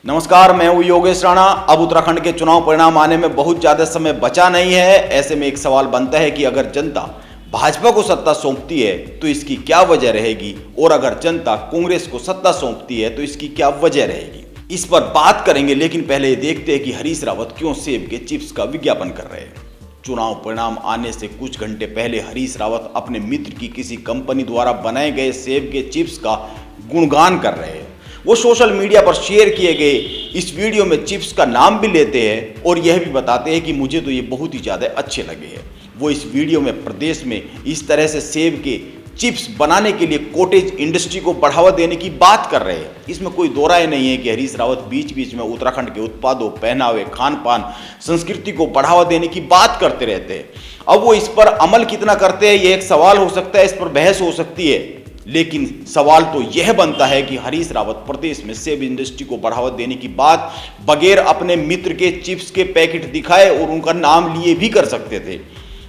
नमस्कार, मैं हूं योगेश राणा। अब उत्तराखंड के चुनाव परिणाम आने में बहुत ज्यादा समय बचा नहीं है। ऐसे में एक सवाल बनता है कि अगर जनता भाजपा को सत्ता सौंपती है तो इसकी क्या वजह रहेगी, और अगर जनता कांग्रेस को सत्ता सौंपती है तो इसकी क्या वजह रहेगी। इस पर बात करेंगे, लेकिन पहले देखते हैं कि हरीश रावत क्यों सेब के चिप्स का विज्ञापन कर रहे हैं। चुनाव परिणाम आने से कुछ घंटे पहले हरीश रावत अपने मित्र की किसी कंपनी द्वारा बनाए गए सेब के चिप्स का गुणगान कर रहे हैं। वो सोशल मीडिया पर शेयर किए गए इस वीडियो में चिप्स का नाम भी लेते हैं और यह भी बताते हैं कि मुझे तो ये बहुत ही ज़्यादा अच्छे लगे हैं। वो इस वीडियो में प्रदेश में इस तरह से सेब के चिप्स बनाने के लिए कॉटेज इंडस्ट्री को बढ़ावा देने की बात कर रहे हैं। इसमें कोई दो राय नहीं है कि हरीश रावत बीच बीच में उत्तराखंड के उत्पादों, पहनावे, खान पान, संस्कृति को बढ़ावा देने की बात करते रहते हैं। अब वो इस पर अमल कितना करते हैं, ये एक सवाल हो सकता है, इस पर बहस हो सकती है। लेकिन सवाल तो यह बनता है कि हरीश रावत प्रदेश में सेब इंडस्ट्री को बढ़ावा देने की बात बगैर अपने मित्र के चिप्स के पैकेट दिखाए और उनका नाम लिए भी कर सकते थे।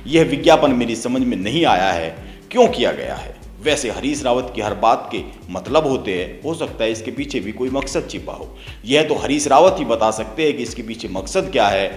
यह विज्ञापन मेरी समझ में नहीं आया है क्यों किया गया है। वैसे हरीश रावत की हर बात के मतलब होते हैं, हो सकता है इसके पीछे भी कोई मकसद छिपा हो। यह तो हरीश रावत ही बता सकते हैं कि इसके पीछे मकसद क्या है।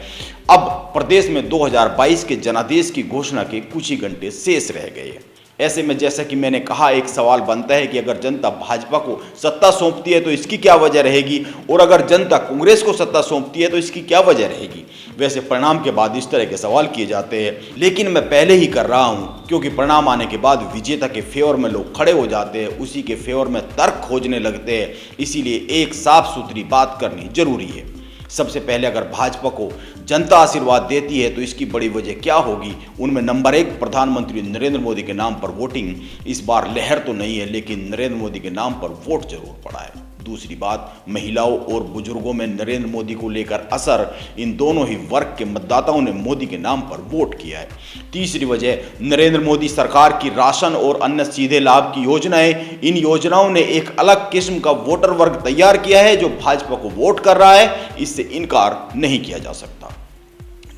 अब प्रदेश में 2022 के जनादेश की घोषणा के कुछ ही घंटे शेष रह गए हैं। ऐसे में जैसा कि मैंने कहा, एक सवाल बनता है कि अगर जनता भाजपा को सत्ता सौंपती है तो इसकी क्या वजह रहेगी, और अगर जनता कांग्रेस को सत्ता सौंपती है तो इसकी क्या वजह रहेगी। वैसे परिणाम के बाद इस तरह के सवाल किए जाते हैं, लेकिन मैं पहले ही कर रहा हूं क्योंकि परिणाम आने के बाद विजेता के फेवर में लोग खड़े हो जाते हैं, उसी के फेवर में तर्क खोजने लगते हैं। इसीलिए एक साफ सुथरी बात करनी जरूरी है। सबसे पहले अगर भाजपा को जनता आशीर्वाद देती है तो इसकी बड़ी वजह क्या होगी। उनमें नंबर 1 प्रधानमंत्री नरेंद्र मोदी के नाम पर वोटिंग इस बार लहर तो नहीं है, लेकिन नरेंद्र मोदी के नाम पर वोट जरूर पड़ा है। दूसरी बात, महिलाओं और बुजुर्गों में नरेंद्र मोदी को लेकर असर। इन दोनों ही वर्ग के मतदाताओं ने मोदी के नाम पर वोट किया है। तीसरी वजह, नरेंद्र मोदी सरकार की राशन और अन्य सीधे लाभ की योजनाएं। इन योजनाओं ने एक अलग किस्म का वोटर वर्ग तैयार किया है जो भाजपा को वोट कर रहा है, इससे इनकार नहीं किया जा सकता।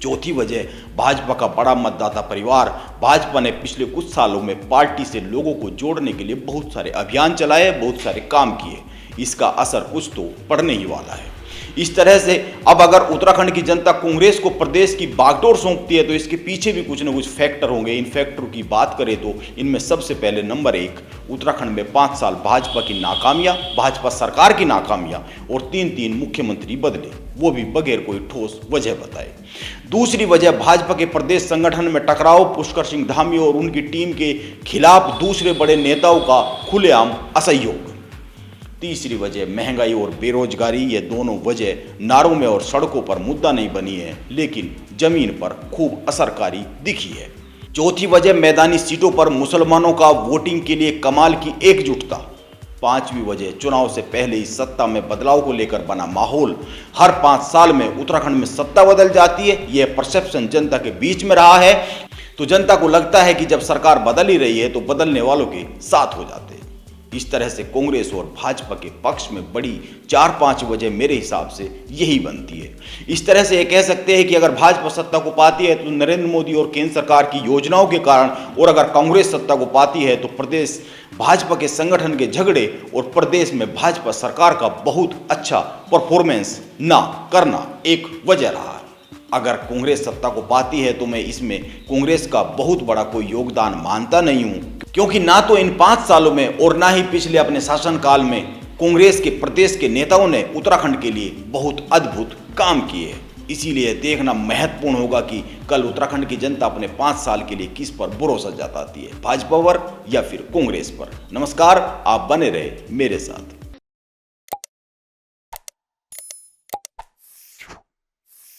चौथी वजह, भाजपा का बड़ा मतदाता परिवार। भाजपा ने पिछले कुछ सालों में पार्टी से लोगों को जोड़ने के लिए बहुत सारे अभियान चलाए, बहुत सारे काम किए। इसका असर कुछ तो पड़ने ही वाला है। इस तरह से अब अगर उत्तराखंड की जनता कांग्रेस को प्रदेश की बागडोर सौंपती है तो इसके पीछे भी कुछ न कुछ फैक्टर होंगे। इन फैक्टरों की बात करें तो इनमें सबसे पहले नंबर 1, उत्तराखंड में 5 साल भाजपा की नाकामियां, भाजपा सरकार की नाकामियां, और 3 मुख्यमंत्री बदले, वो भी बगैर कोई ठोस वजह बताए। दूसरी वजह, भाजपा के प्रदेश संगठन में टकराव, पुष्कर सिंह धामी और उनकी टीम के खिलाफ दूसरे बड़े नेताओं का खुलेआम असहयोग। तीसरी वजह, महंगाई और बेरोजगारी। ये दोनों वजह नारों में और सड़कों पर मुद्दा नहीं बनी है, लेकिन जमीन पर खूब असरकारी दिखी है। चौथी वजह, मैदानी सीटों पर मुसलमानों का वोटिंग के लिए कमाल की एकजुटता। पांचवी वजह, चुनाव से पहले ही सत्ता में बदलाव को लेकर बना माहौल। हर 5 साल में उत्तराखंड में सत्ता बदल जाती है, यह परसेप्शन जनता के बीच में रहा है। तो जनता को लगता है कि जब सरकार बदल ही रही है तो बदलने वालों के साथ हो जाते हैं। इस तरह से कांग्रेस और भाजपा के पक्ष में बड़ी 4-5 वजह मेरे हिसाब से यही बनती है। इस तरह से ये कह सकते हैं कि अगर भाजपा सत्ता को पाती है तो नरेंद्र मोदी और केंद्र सरकार की योजनाओं के कारण, और अगर कांग्रेस सत्ता को पाती है तो प्रदेश भाजपा के संगठन के झगड़े और प्रदेश में भाजपा सरकार का बहुत अच्छा परफॉर्मेंस ना करना एक वजह रहा है। अगर कांग्रेस सत्ता को पाती है तो मैं इसमें कांग्रेस का बहुत बड़ा कोई योगदान मानता नहीं हूं, क्योंकि ना तो इन 5 सालों में और ना ही पिछले अपने शासनकाल में कांग्रेस के प्रदेश के नेताओं ने उत्तराखंड के लिए बहुत अद्भुत काम किए हैं। इसीलिए देखना महत्वपूर्ण होगा कि कल उत्तराखंड की जनता अपने 5 साल के लिए किस पर भरोसा जताती है, भाजपा पर या फिर कांग्रेस पर। नमस्कार, आप बने रहे मेरे साथ।